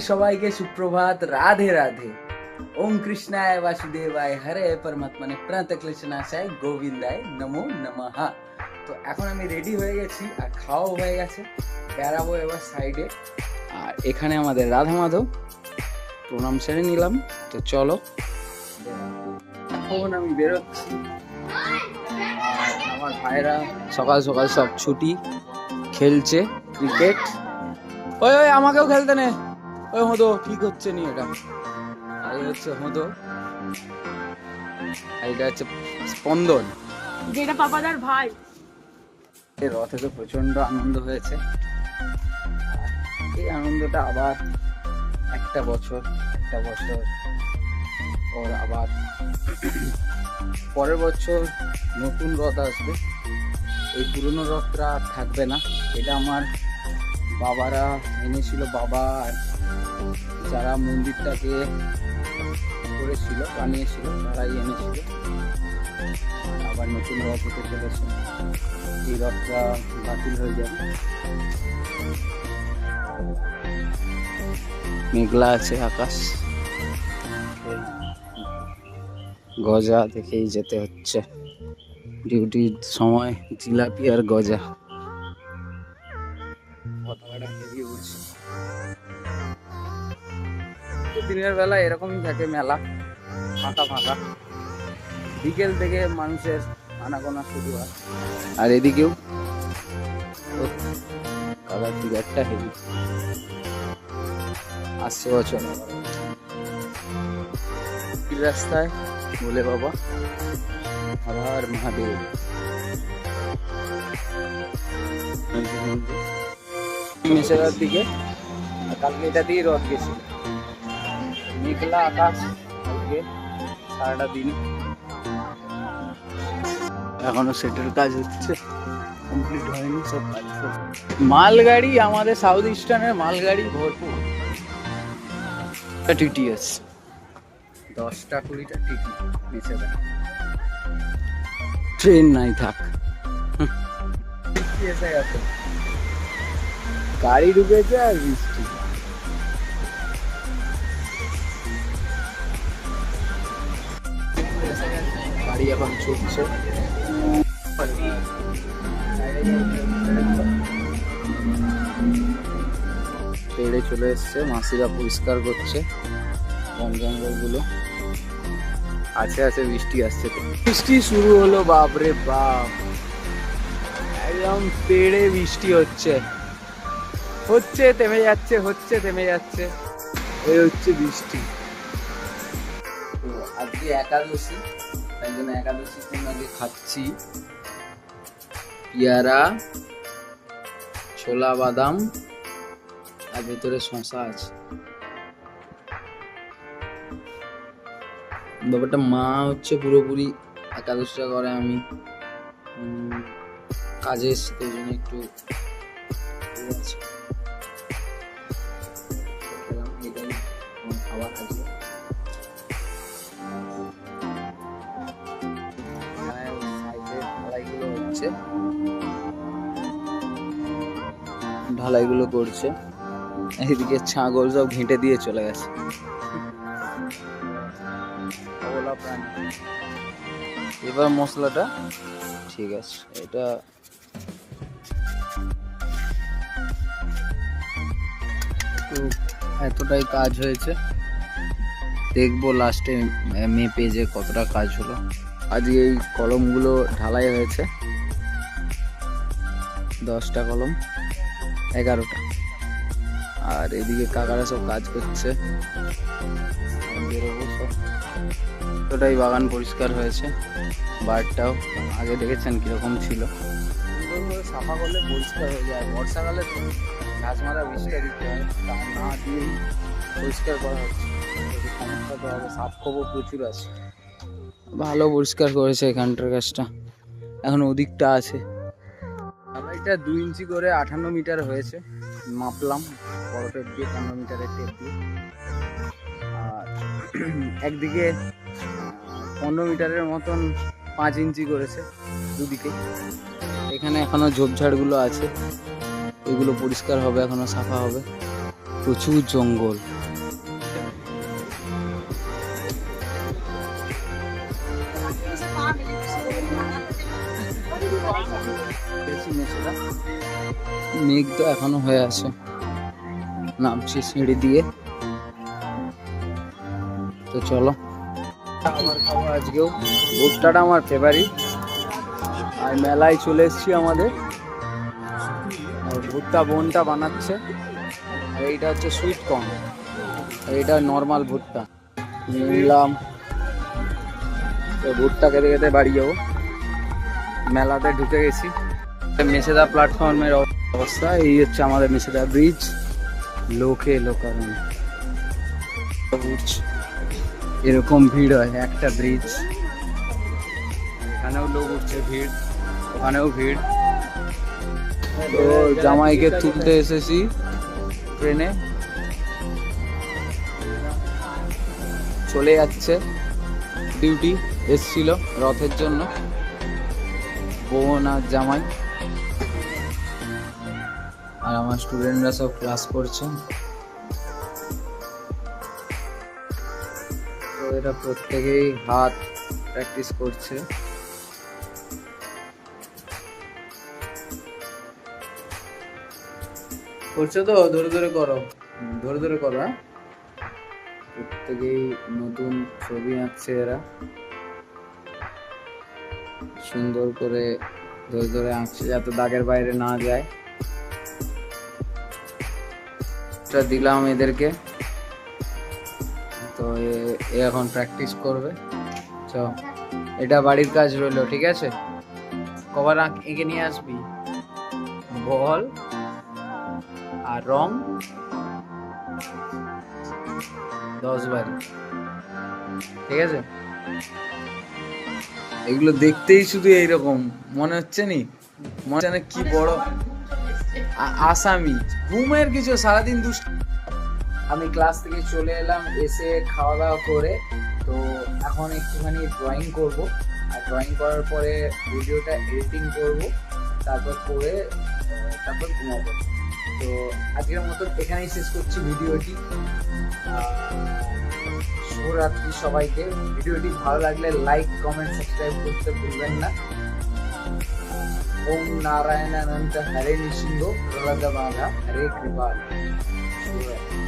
সবাইকে সুপ্রভাত, রাধে রাধে। ওম কৃষ্ণায় বাসুদেবায় হরে পরমাত্মনে প্রণতক্লেশনাশায় গোবিন্দায় নমো নমঃ। তো এখন আমি রেডি হয়ে গেছি আর খাওয়া হয়ে গেছে, বেড়াবো এবার সাইডে। আর এখানে আমাদের রাধা মাধব, প্রণাম সেরে নিলাম। তো চলো, এখন আমি বেরোচ্ছি। আর আমার ভাইরা সকাল সকাল সব ছুটি, খেলছে ক্রিকেট। ওই ওই আমাকেও খেলতে নে। ওই হতো ঠিক হচ্ছে নি এটা। আর এই হচ্ছে হতো, আর এটা হচ্ছে স্পন্দন, যেটা পাপাদার ভাই। এই রথে তো প্রচন্ড আনন্দ হয়েছে। এই আনন্দটা আবার একটা বছর পর আবার পরের বছর নতুন রথ আসবে। এই পুরনো রথটা আর থাকবে না। এটা আমার বাবারা এনেছিল, বাবা যারা মন্দিরটাকে করেছিল, বানিয়েছিল, তারাই এনেছিল। আবার নতুন রথ হতে চলেছে, এই রথটা বাতিল হয়ে যাবে। মেঘলা আছে আকাশ, গজা দেখেই যেতে হচ্ছে। ডিউটির সময় জিলাপি আর গজা, পতাকাটা হেভি উঠছে। দিনের বেলা এরকমই থাকে মেলা, ফাঁকা ফাঁকা। বিকেল থেকে মানুষের আনাগোনা শুরু হয়। আর এদিকেও কালার ফিগারটা হেভি আসছে বছর। রাস্তায় বলে বাবা আবার মহাদেব। মেসেরার দিকে কালকে এটা দিয়ে রথ গেছিল। মেঘলা আকাশ আজকে সারাটা দিন। এখনো সেটের কাজ হচ্ছে, কমপ্লিট হয়নি সব কাজ। মালগাড়ি, আমাদের সাউথ ইস্টার্নের মালগাড়ি ভরপুর। টিটিএস 10টা 20টা টিটি নিচে দেয়, ট্রেন নাই থাক। এসে গেছে, গাড়ি ঢুকেছে আর বৃষ্টি। গাড়ি এখন ছুটছে। পেড়ে চলে এসছে, মাসিরা পরিষ্কার করছে বন জঙ্গল গুলো। আছে আছে বৃষ্টি আসছে, বৃষ্টি শুরু হলো। বাপরে বাপ, একদম পেড়ে বৃষ্টি হচ্ছে, থেমে যাচ্ছে, থেমে যাচ্ছে। এই হচ্ছে বৃষ্টি। তো আজকে একাদশী, তাই জন্য একাদশীর জন্য আজকে খাচ্ছি পেয়ারা, ছোলা বাদাম, আর ভেতরে শশা আছে। ব্যাপারটা মা হচ্ছে পুরোপুরি একাদশীটা করে, আমি কাজে এসেছি, তাই জন্য একটু খাবার আছে। ঢালাইগুলো করছে, এদিকে ছাগল সব ঘেঁটে দিয়ে চলে গেছে। এবার মশলাটা ঠিক আছে, এটা এতটাই কাজ হয়েছে, দেখবো লাস্টে মেপে যে কতটা কাজ হলো। আজকে এই কলমগুলো ঢালাই হয়েছে, 10টা কলম, 11টা। আর এদিকে কাকারা সব কাজ করছে। এতটাই বাগান পরিষ্কার হয়েছে। বারটাও আগে দেখেছেন কিরকম ছিল, সুন্দরভাবে সাফা করলে পরিষ্কার হয়ে যায়। বর্ষাকালে গাছ মারা বিষটা দিতে হয়, তা না দিয়েই পরিষ্কার করা হচ্ছে। সমস্যা তো হবে, সাপ খবর প্রচুর আছে। ভালো পরিষ্কার করেছে এখানটার গাছটা, এখন ওদিকটা আছে। এটা 2 ইঞ্চি করে 58 মিটার হয়েছে, মাপলাম বড় টেপ দিয়ে, 15 মিটারের টেপ দিয়ে। আর একদিকে 15 মিটারের মতন 5 ইঞ্চি করেছে দুদিকে। এখানে এখনো ঝোপঝাড়গুলো আছে, এগুলো পরিষ্কার হবে, এখনো সাফা হবে। প্রচুর জঙ্গল। মেঘ তো এখনো হয়ে আছে, নামছি সিঁড়ি দিয়ে। তো চলো, আমার খাবো আজকেও। ভুট্টাটা আমার ফেভারিট। আর মেলায় চলে এসেছি আমাদের, আর ভুট্টা বোনটা বানাচ্ছে। আর এইটা হচ্ছে সুইট কর্ন, আর এইটা নর্মাল ভুট্টা নিলাম। তো ভুট্টা খেতে খেতে বাড়ি যাবো। মেলাতে ঢুকে গেছি। মেছেদা প্ল্যাটফর্মের অবস্থা এই হচ্ছে আমাদের মেছেদা ব্রিজ। লোকে লোকারণ্য, এরকম ভিড় হয় একটা ব্রিজ। এখানেও লোক উঠছে, ভিড় ওখানেও ভিড়। তো জামাইকে তুলতে এসেছি ট্রেনে, চলে যাচ্ছে ডিউটি। এসছিল রথের জন্য বোন আর জামাই। আর আমার স্টুডেন্টরা সব ক্লাস করছে। তো এটা প্রত্যেকেই হাত প্র্যাকটিস করছে। করছো তো ধরে ধরে করো, ধরে ধরে করো। হ্যাঁ, প্রত্যেকেই নতুন ছবি আঁকছে এরা, সুন্দর করে ধরে ধরে আঁকছে যাতে দাগের বাইরে না যায়। এটা দিলাম এদেরকে, তো এ এখন প্র্যাকটিস করবে। তো এটা বাড়ির কাজ রইলো, ঠিক আছে? কবার এঁকে নিয়ে আসবি? বল আর রং 10 বারি, ঠিক আছে? এগুলো দেখতেই শুধু এইরকম মনে হচ্ছে, নি মনে হচ্ছে না কি বড় আসামি। ঘুমের কিছু, সারাদিন দুষ্ট। আমি ক্লাস থেকে চলে এলাম, এসে খাওয়া দাওয়া করে তো এখন একটুখানি ড্রয়িং করব। আর ড্রয়িং করার পরে ভিডিওটা এডিটিং করব, তারপর করে তারপর ঘুমাবো। তো আজকের মতো এখানেই শেষ করছি ভিডিওটি। শুভরাত্রি সবাইকে। ভিডিওটি ভালো লাগলে লাইক, কমেন্ট, সাবস্ক্রাইব করতে ভুলবেন না। ওম নারায়ণানন্ত হরে নৃসিংহ প্রহ্লাদ বাধা হরে কৃপাল। শুভরাত্রি।